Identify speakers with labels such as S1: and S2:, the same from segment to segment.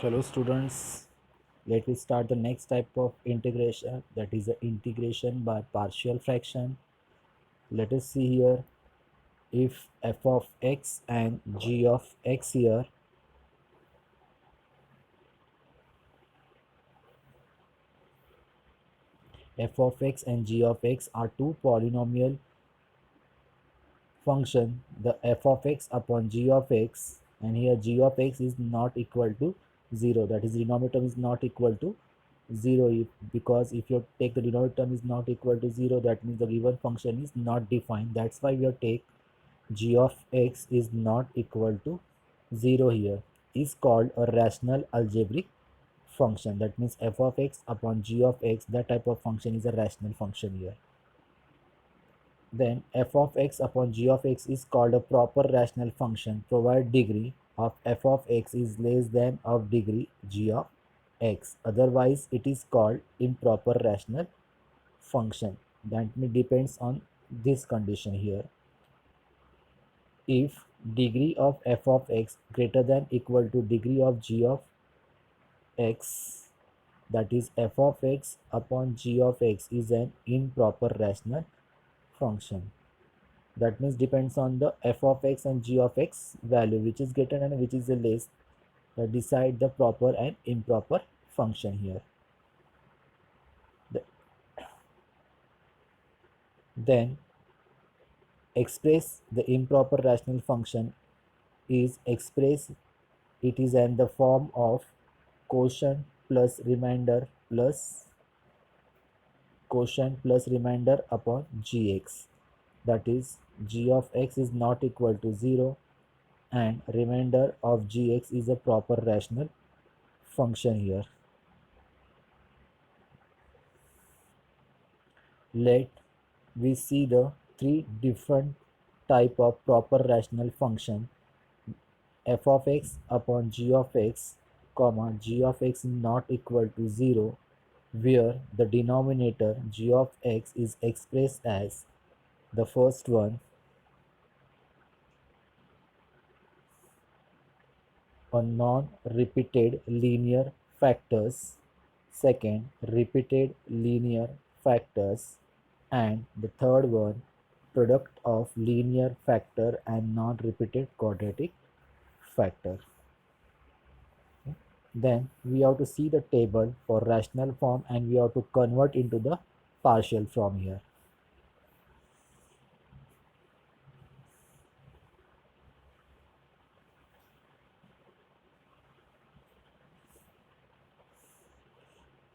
S1: Hello students, let us start the next type of integration, that is the integration by partial fraction. Let us see here, if f of x and g of x here, f of x and g of x are two polynomial function, the f of x upon g of x, and here g of x is not equal to 0, that is denominator is not equal to 0 because if you take the denominator term is not equal to 0, that means the given function is not defined. That's why we take g of x is not equal to 0 here, is called a rational algebraic function. That means f of x upon g of x, that type of function is a rational function here. Then f of x upon g of x is called a proper rational function provided degree of f of x is less than of degree g of x. Otherwise, it is called improper rational function. That depends on this condition here. If degree of f of x greater than equal to degree of g of x, that is f of x upon g of x is an improper rational function. That means depends on the f of x and g of x value, which is greater and which is the less, that decide the proper and improper function here. Then express the improper rational function is express it is in the form of quotient plus remainder upon gx, that is g of x is not equal to 0 and remainder of gx is a proper rational function here. Let we see the three different type of proper rational function, f of x upon g of x, comma g of x is not equal to 0, where the denominator g of x is expressed as the first one a non-repeated linear factors, second repeated linear factors, and the third one product of linear factor and non-repeated quadratic factor. Then we have to see the table for rational form and we have to convert into the partial form here.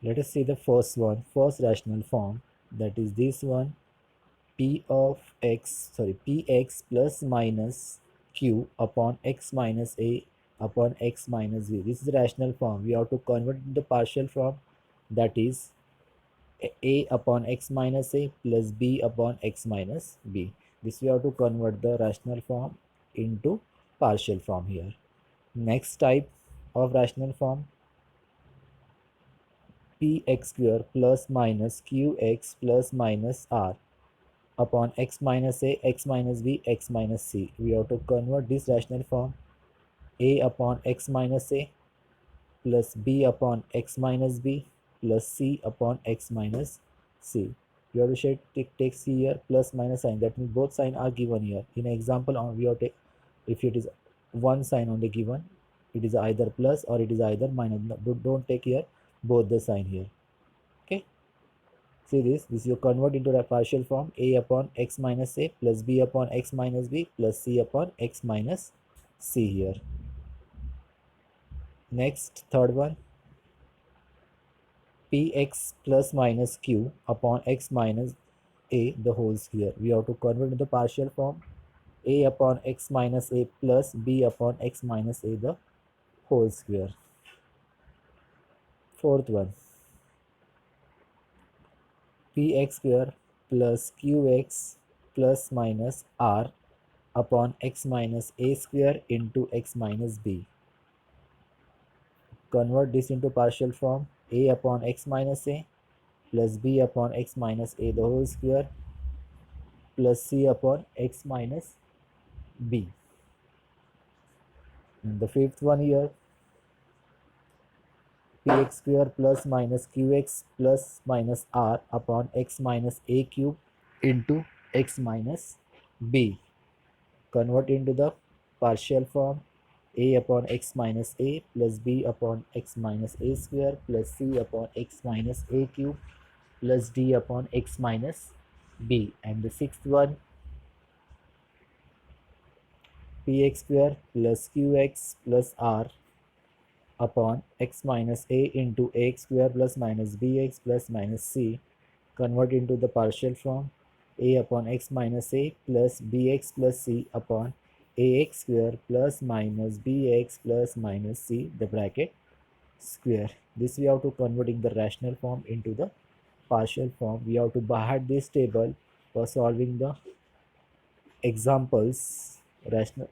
S1: Let us see the first one, first rational form, that is this one, px plus minus q upon x minus a upon x minus b. This is the rational form. We have to convert into partial form, that is a upon x minus a plus b upon x minus b. This we have to convert the rational form into partial form here. Next type of rational form, px square plus minus qx plus minus r upon x minus a, x minus b, x minus c. We have to convert this rational form, a upon x minus a plus b upon x minus b plus c upon x minus c. You have to take c here plus minus sign. That means both sign are given here. In example, we have to take, if it is one sign only given, it is either plus or it is either minus. Don't take here both the sign here. Okay. See this you convert into the partial form, a upon x minus a plus b upon x minus b plus c upon x minus c here. Next, third one, px plus minus q upon x minus a the whole square. We have to convert into partial form, a upon x minus a plus b upon x minus a the whole square. Fourth one, px square plus qx plus minus r upon x minus a square into x minus b. Convert this into partial form, a upon x minus a plus b upon x minus a the whole square plus c upon x minus b. And the fifth one here, px square plus minus qx plus minus r upon x minus a cube into x minus b. Convert into the partial form. A upon x minus a plus b upon x minus a square plus c upon x minus a cube plus d upon x minus b. And the sixth one, px square plus qx plus r upon x minus a into ax square plus minus bx plus minus c. Convert into the partial form. A upon x minus a plus bx plus c upon ax square plus minus bx plus minus c, the bracket square. This we have to convert in the rational form into the partial form. We have to by this table for solving the examples, rational,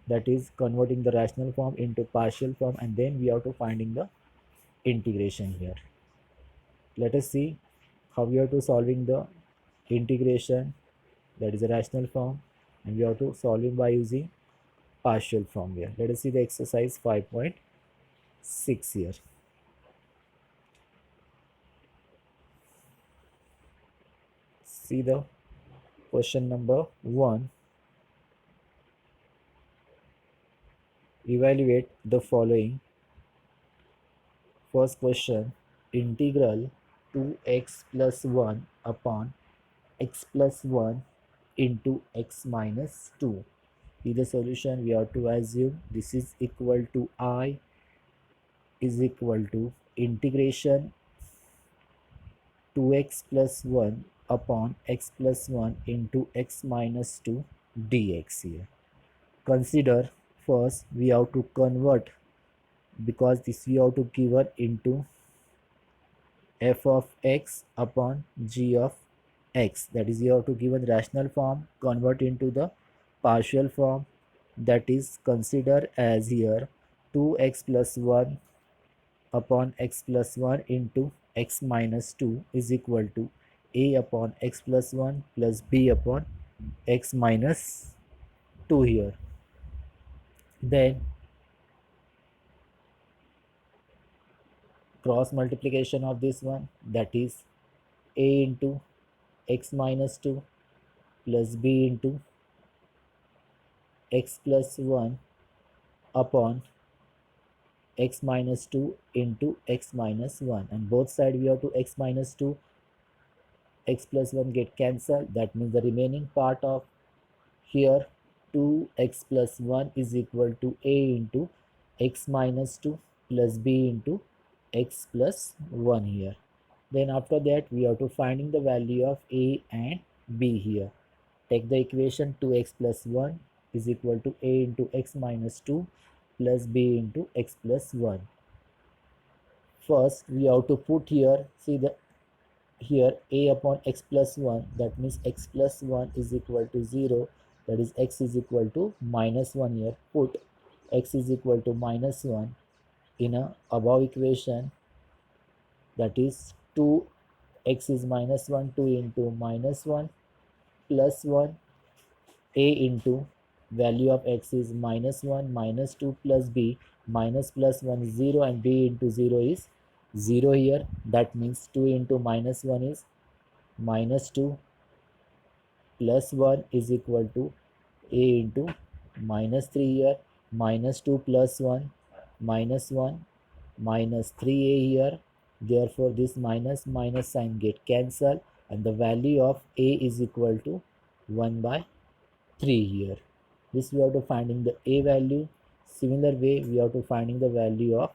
S1: that is converting the rational form into partial form, and then we have to finding the integration here. Let us see how we are to solving the integration, that is a rational form, and we have to solving by using partial form here. Let us see the exercise 5.6 here. See the question number 1. Evaluate the following. First question, integral 2x plus 1 upon x plus 1 into x minus 2. In the solution, we have to assume this is equal to I is equal to integration 2x plus 1 upon x plus 1 into x minus 2 dx here. Consider first we have to convert, because this we have to give it into f of x upon g of x, that is you have to give a rational form, convert into the partial form, that is consider as here 2x plus 1 upon x plus 1 into x minus 2 is equal to a upon x plus 1 plus b upon x minus 2 here. Then cross multiplication of this one, that is a into x minus 2 plus b into x plus 1 upon x minus 2 into x minus 1, and both side we have to x minus 2 x plus 1 get cancelled, that means the remaining part of here 2x plus 1 is equal to a into x minus 2 plus b into x plus 1 here. Then after that we have to finding the value of a and b here. Take the equation 2x plus 1 is equal to a into x minus 2 plus b into x plus 1. First we have to put here, see the here a upon x plus 1, that means x plus 1 is equal to 0, that is x is equal to minus 1 here. Put x is equal to minus 1 in a above equation, that is 2 x is minus 1, 2 into minus 1 plus 1, a into value of x is minus 1 minus 2 plus b, minus plus 1 is 0 and b into 0 is 0 here, that means 2 into minus 1 is minus 2 plus 1 is equal to a into minus 3 here, minus 2 plus 1 minus 1 minus 3a here. Therefore this minus minus sign get cancelled, and the value of a is equal to 1 by 3 here. This we have to finding the a value. Similar way we have to finding the value of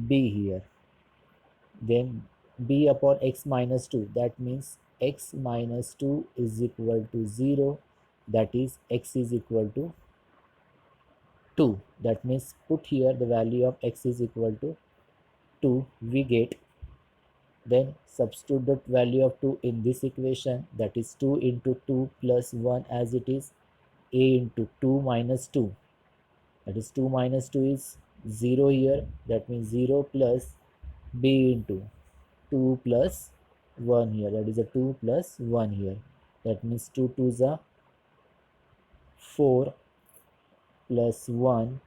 S1: b here. Then b upon x minus 2, that means x minus 2 is equal to 0, that is x is equal to 2, that means put here the value of x is equal to 2 we get. Then substitute the value of 2 in this equation, that is 2 into 2 plus 1 as it is, a into 2 minus 2, that is 2 minus 2 is 0 here, that means 0 plus b into 2 plus 1 here, that is a 2 plus 1 here, that means 2 2s are 4 plus 1,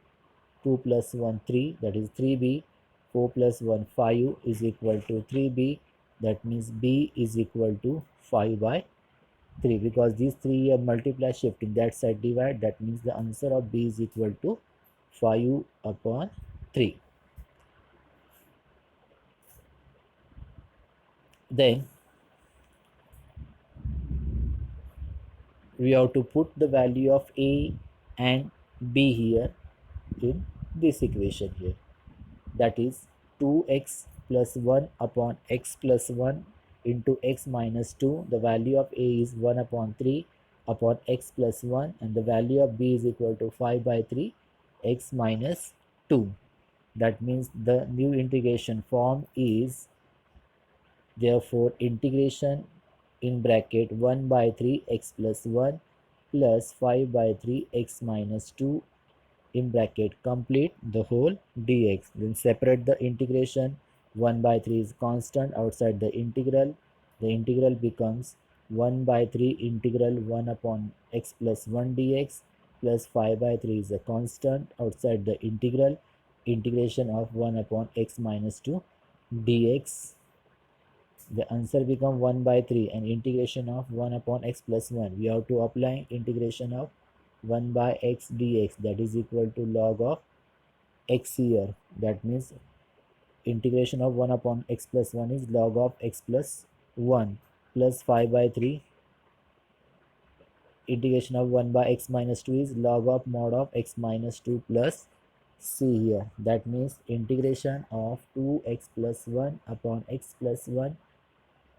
S1: 2 plus 1 3, that is 3b, 4 plus 1 5 is equal to 3b. That means b is equal to 5 by 3, because these three are multiply shifting that side divide. That means the answer of b is equal to 5 upon 3. Then we have to put the value of a and b here in this equation here. That is 2x plus 1 upon x plus 1 into x minus 2. The value of a is 1 upon 3 upon x plus 1, and the value of b is equal to 5 by 3 x minus 2. That means the new integration form is, therefore integration in bracket 1 by 3 x plus 1 plus 5 by 3 x minus 2 in bracket complete the whole dx. Then separate the integration. 1 by 3 is constant outside the integral becomes 1 by 3 integral 1 upon x plus 1 dx plus 5 by 3 is a constant outside the integration of 1 upon x minus 2 dx. The answer become 1 by 3 and integration of 1 upon x plus 1. We have to apply integration of 1 by x dx, that is equal to log of x here. That means integration of 1 upon x plus 1 is log of x plus 1 plus 5 by 3. Integration of 1 by x minus 2 is log of mod of x minus 2 plus c here. That means integration of 2x plus 1 upon x plus 1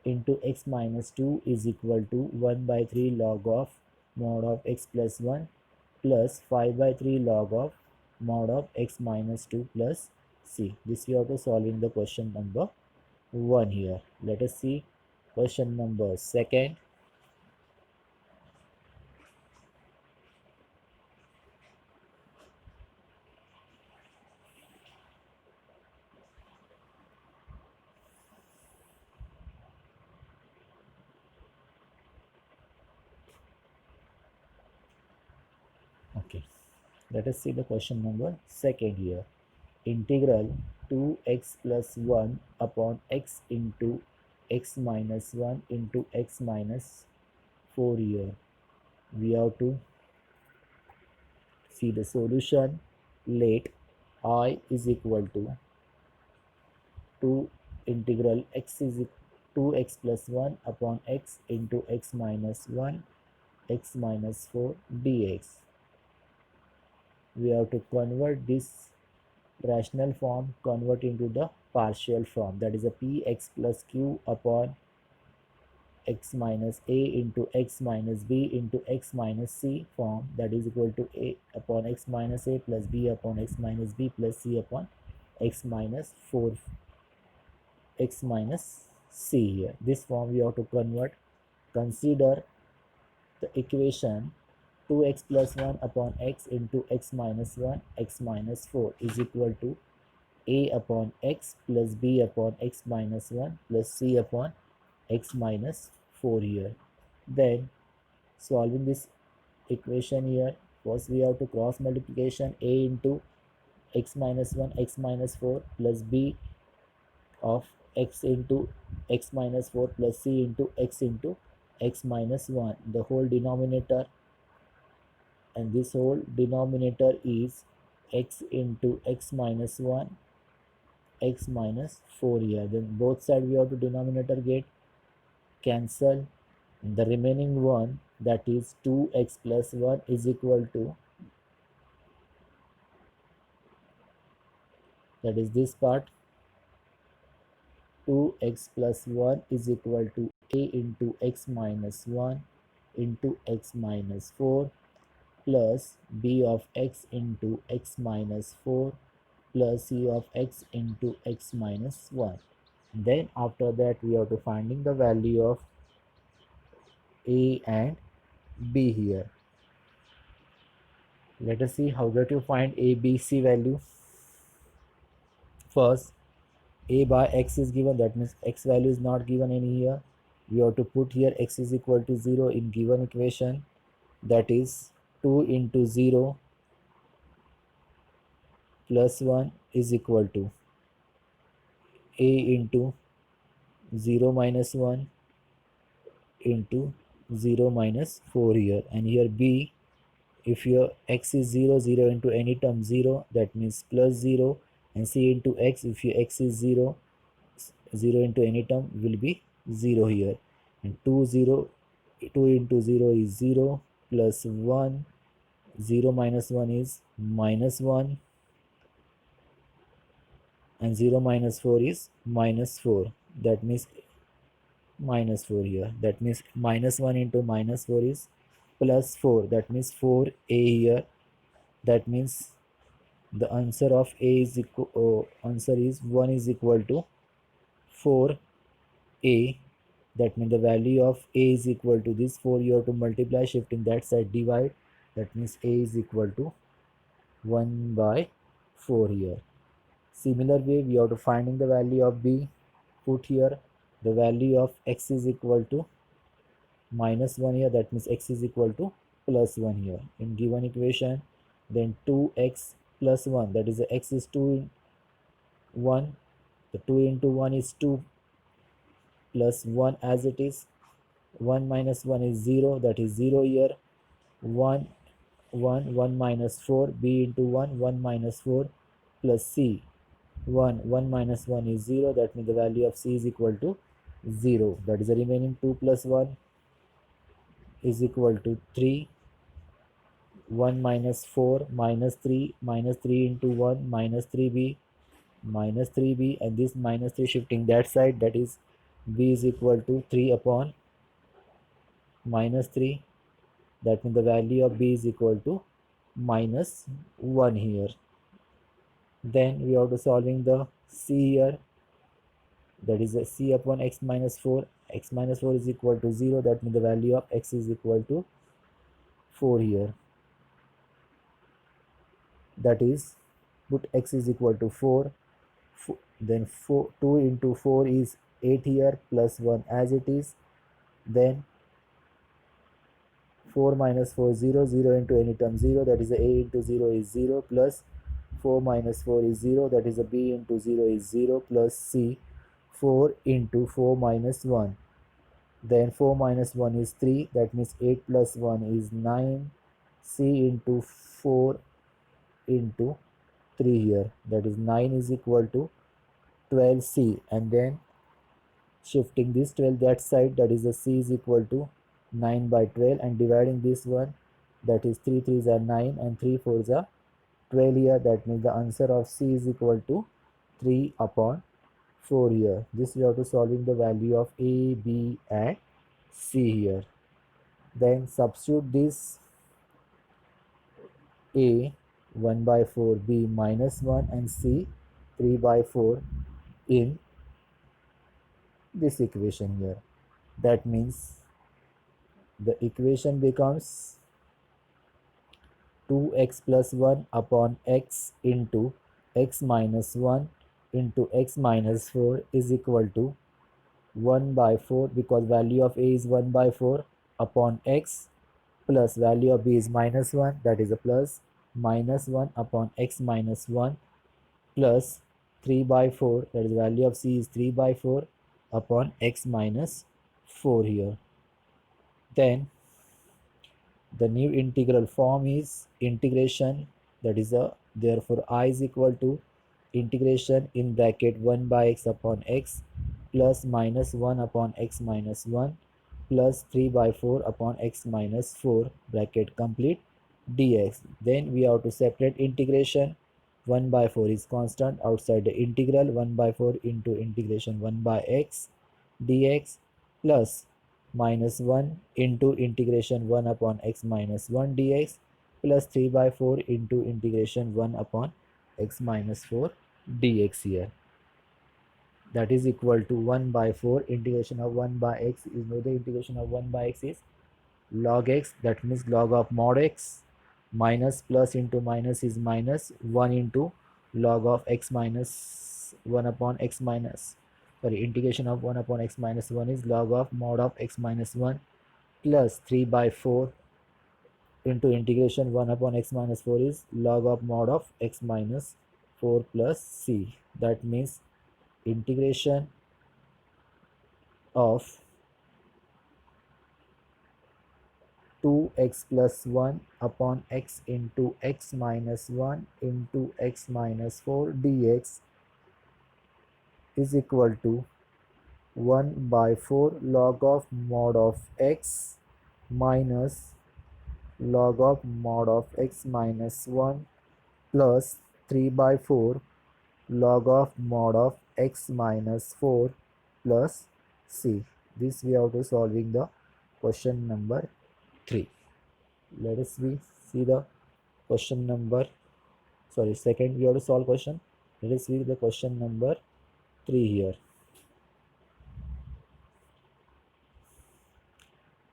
S1: into x minus 2 is equal to 1 by 3 log of mod of x plus 1 plus 5 by 3 log of mod of x minus 2 plus c. This we have to solve in the question number 1 here. Let us see question number 2. Okay, let us see the question number 2 here. Integral 2x plus 1 upon x into x minus 1 into x minus 4 here. We have to see the solution. Let I is equal to 2 integral x is 2x plus 1 upon x into x minus 1 x minus 4 dx. We have to convert this rational form, convert into the partial form, that is a px plus q upon x minus a into x minus b into x minus c form, that is equal to a upon x minus a plus b upon x minus b plus c upon x minus 4 x minus c here. This form we have to convert. Consider the equation 2x plus 1 upon x into x minus 1 x minus 4 is equal to a upon x plus b upon x minus 1 plus c upon x minus 4 here. Then solving this equation here, first we have to cross multiplication a into x minus 1 x minus 4 plus b of x into x minus 4 plus c into x minus 1, the whole denominator, and this whole denominator is x into x minus 1 x minus 4 here. Then both side we have to denominator get cancel. The remaining one, that is 2x plus 1 is equal to, that is this part, 2x plus 1 is equal to a into x minus 1 into x minus 4 plus b of x into x minus 4 plus c of x into x minus 1. Then after that we have to finding the value of a and b here. Let us see how that you find a, b, c value. First, a by x is given, that means x value is not given any here. We have to put here x is equal to 0 in given equation, that is 2 into 0 plus 1 is equal to a into 0 minus 1 into 0 minus 4 here, and here b, if your x is 0, 0 into any term 0, that means plus 0, and c into x, if your x is 0, 0 into any term will be 0 here, and 2 into 0 is 0 plus 1, 0 minus 1 is minus 1, and 0 minus 4 is minus 4, that means minus 4 here, that means minus 1 into minus 4 is plus 4, that means 4a here, that means the answer of a is answer is 1 is equal to 4a. That means the value of a is equal to this 4, you have to multiply, shifting that side, divide, that means a is equal to 1 by 4 here. Similar way we have to finding the value of b, put here the value of x is equal to minus 1 here, that means x is equal to plus 1 here in given equation. Then 2x plus 1, that is the x is 2 in 1, the 2 into 1 is 2 plus 1 as it is, 1 minus 1 is 0, that is 0 here, 1 1 minus 4, b into 1, 1 minus 4 plus c, 1 minus 1 is 0, that means the value of c is equal to 0, that is the remaining 2 plus 1 is equal to 3, 1 minus 4 minus 3 into 1 minus 3b, and this minus 3 shifting that side, that is b is equal to 3 upon minus 3, that means the value of b is equal to minus 1 here. Then we are to solving the c here, that is a c upon x minus 4, x minus 4 is equal to 0, that means the value of x is equal to 4 here, that is put x is equal to 4, then 2 into 4 is 8 here plus 1 as it is, then 4 minus 4 0, 0 into any term 0, that is a into 0 is 0 plus 4 minus 4 is 0, that is a b into 0 is 0 plus c, 4 into 4 minus 1, then 4 minus 1 is 3, that means 8 plus 1 is 9, c into 4 into 3 here, that is 9 is equal to 12c, and then shifting this 12 that side, that is the c is equal to 9 by 12, and dividing this one, that is 3 3s are 9 and 3 4s are 12 here, that means the answer of c is equal to 3 upon 4 here. This we have to solving the value of a, b and c here. Then substitute this a 1 by 4, b minus 1 and c 3 by 4 in this equation here. That means the equation becomes 2x plus 1 upon x into x minus 1 into x minus 4 is equal to 1 by 4, because value of a is 1 by 4 upon x, plus value of b is minus 1, that is a plus, minus 1 upon x minus 1 plus 3 by 4, that is value of c is 3 by 4 upon x minus 4 here. Then the new integral form is integration, that is a, therefore I is equal to integration in bracket 1 by x upon x plus minus 1 upon x minus 1 plus 3 by 4 upon x minus 4 bracket complete dx. Then we have to separate integration, 1 by 4 is constant outside the integral, 1 by 4 into integration 1 by x dx plus minus 1 into integration 1 upon x minus 1 dx plus 3 by 4 into integration 1 upon x minus 4 dx here, that is equal to 1 by 4 integration of 1 by x is, know the integration of 1 by x is log x, that means log of mod x, minus plus into minus is minus 1 into log of x minus 1 upon x minus, sorry, integration of 1 upon x minus 1 is log of mod of x minus 1 plus 3 by 4 into integration 1 upon x minus 4 is log of mod of x minus 4 plus c, that means integration of 2x plus 1 upon x into x minus 1 into x minus 4 dx is equal to 1 by 4 log of mod of x minus log of mod of x minus 1 plus 3 by 4 log of mod of x minus 4 plus c. This we have to solving the question number 3. Let us see the question number, sorry, second we have to solve question. Let us see the question number 3 here.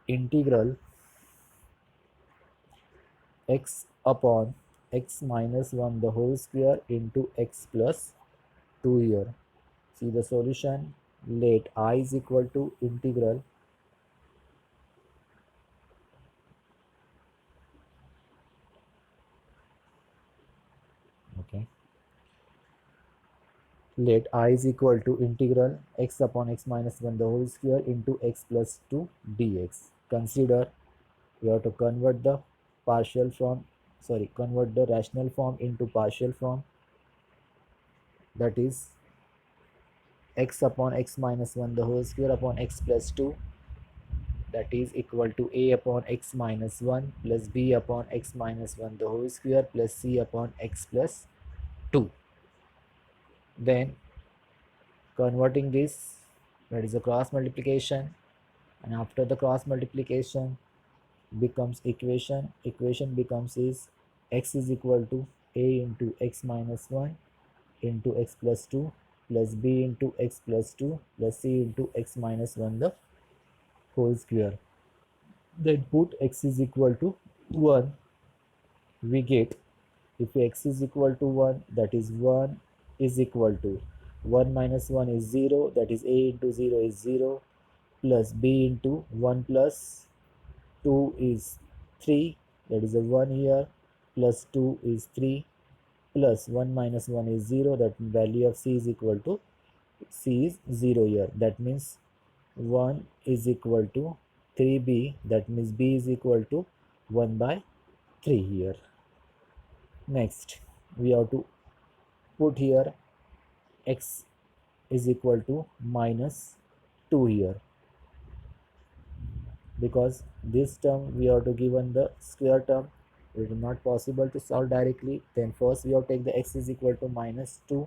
S1: Integral x upon x minus 1 the whole square into x plus 2 here. See the solution. Let I is equal to integral okay. Let I is equal to integral x upon x minus 1 the whole square into x plus 2 dx. Consider we have to convert the convert the rational form into partial form, that is x upon x minus 1 the whole square upon x plus 2, that is equal to a upon x minus 1 plus b upon x minus 1 the whole square plus c upon x plus 2. Then converting this, that is a cross multiplication, and after the cross multiplication becomes equation becomes is x is equal to a into x minus 1 into x plus 2 plus b into x plus 2 plus c into x minus 1 the whole square. Then put x is equal to 1, we get, if x is equal to 1, that is 1 is equal to 1 minus 1 is 0, that is a into 0 is 0, plus b into 1 plus 2 is 3, that is a 1 here, plus 2 is 3, plus 1 minus 1 is 0, that value of c is equal to, c is 0 here, that means 1 is equal to 3b, that means b is equal to 1 by 3 here. Next we have to put here x is equal to minus 2 here, because this term we have to given the square term, it is not possible to solve directly. Then first we have to take the x is equal to minus 2,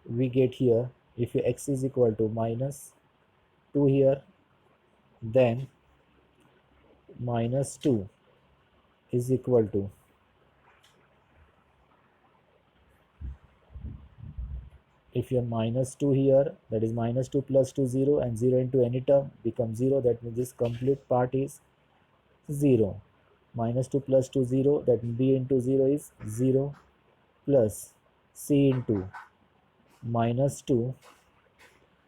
S1: we get here, if x is equal to minus 2 here, then minus 2 is equal to, if you are minus 2 here, that is minus 2 plus 2 0, and 0 into any term becomes 0, that means this complete part is 0. Minus 2 plus 2 0, that means b into 0 is 0, plus c into minus 2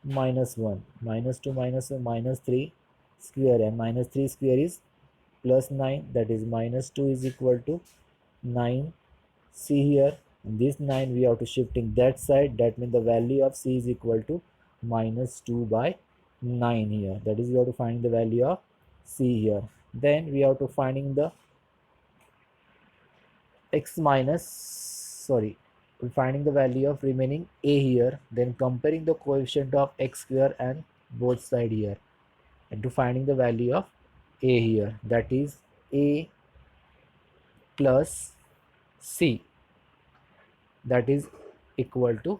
S1: minus 1, minus 2 minus 1 minus 3 square, and minus 3 square is plus 9, that is minus 2 is equal to 9. See here, this 9 we have to shifting that side, that means the value of c is equal to minus 2 by 9 here, that is we have to find the value of c here. Then we have to finding the x minus, sorry, we're finding the value of remaining a here, then comparing the coefficient of x square and both side here, and to finding the value of a here, that is a plus c, that is equal to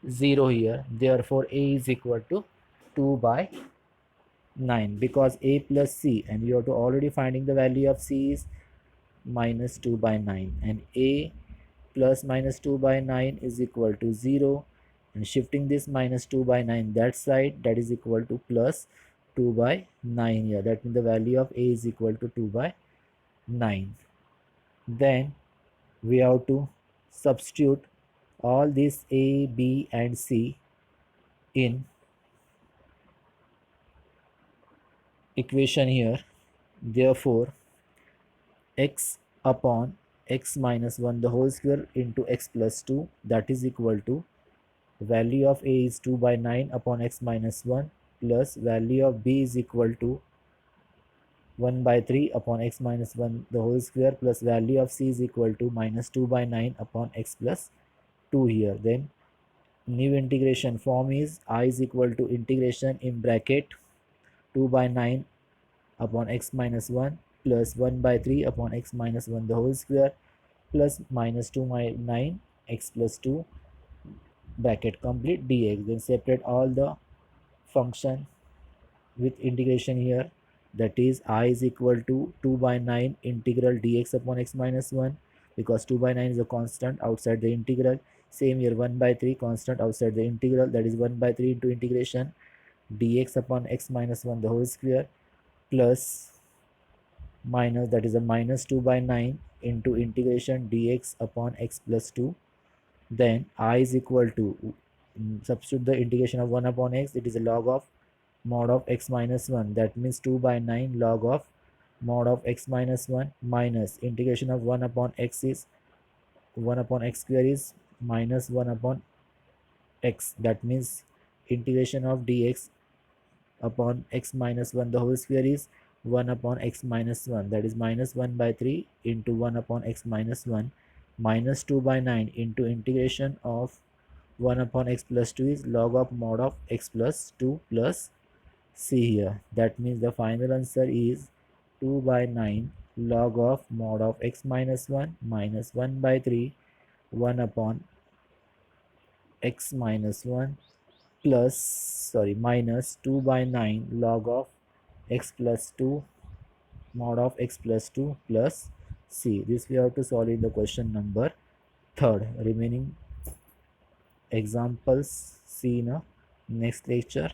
S1: 0 here, therefore a is equal to 2 by 9, because a plus c, and you have to already finding the value of c is minus 2 by 9, and a plus minus 2 by 9 is equal to 0, and shifting this minus 2 by 9 that side, that is equal to plus 2 by 9 here, that means the value of a is equal to 2 by 9. Then we have to substitute all these a, b and c in equation here, therefore x upon x minus 1 the whole square into x plus 2, that is equal to value of a is 2 by 9 upon x minus 1 plus value of b is equal to 1 by 3 upon x minus 1 the whole square plus value of c is equal to minus 2 by 9 upon x plus 2 here. Then new integration form is I is equal to integration in bracket 2 by 9 upon x minus 1 plus 1 by 3 upon x minus 1 the whole square plus minus 2 by 9 x plus 2 bracket complete dx. Then separate all the function with integration here, that is I is equal to 2 by 9 integral dx upon x minus 1 because 2 by 9 is a constant outside the integral. Same here 1 by 3 constant outside the integral, that is 1 by 3 into integration dx upon x minus 1 the whole square plus minus, that is a minus 2 by 9 into integration dx upon x plus 2. Then I is equal to substitute the integration of 1 upon x, it is a log of mod of x minus 1, that means 2 by 9 log of mod of x minus 1 minus integration of 1 upon x is 1 upon x square is minus 1 upon x, that means integration of dx upon x minus 1 the whole square is 1 upon x minus 1, that is minus 1 by 3 into 1 upon x minus 1 minus 2 by 9 into integration of 1 upon x plus 2 is log of mod of x plus 2 plus c here. That means the final answer is 2 by 9 log of mod of x minus 1 minus 1 by 3 1 upon x minus 1 plus minus 2 by 9 log of x plus 2 mod of x plus 2 plus c. This we have to solve in the question number 3rd. Remaining examples see in a next lecture.